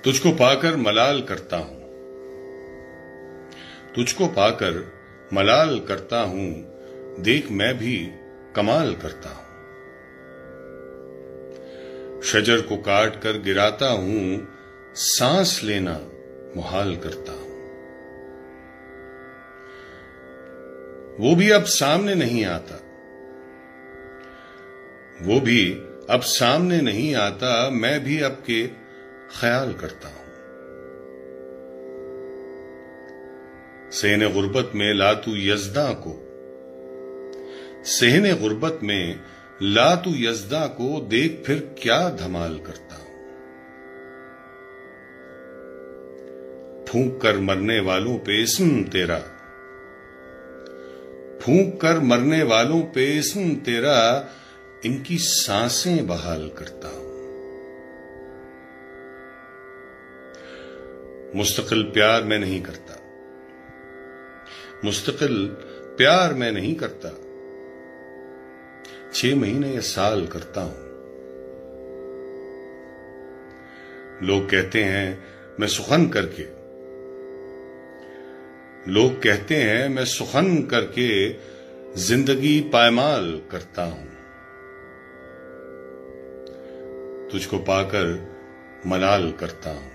तुझको पाकर मलाल करता हूं, तुझको पाकर मलाल करता हूं, देख मैं भी कमाल करता हूं। शजर को काट कर गिराता हूं, सांस लेना मुहाल करता हूं। वो भी अब सामने नहीं आता, वो भी अब सामने नहीं आता, मैं भी अब के ख्याल करता हूं। सहने गुर्बत में लातू यज़दा को, सहने गुर्बत में लातू यज़दा को, देख फिर क्या धमाल करता हूं। फूंक कर मरने वालों पे इस्म तेरा, फूंक कर मरने वालों पे इस्म तेरा, इनकी सांसें बहाल करता हूं। मुस्तकिल प्यार मैं नहीं करता, मुस्तकिल प्यार मैं नहीं करता, 6 महीने या साल करता हूं। लोग कहते हैं मैं सुखन करके, लोग कहते हैं मैं सुखन करके जिंदगी पायमाल करता हूं। तुझको पाकर मलाल करता हूं।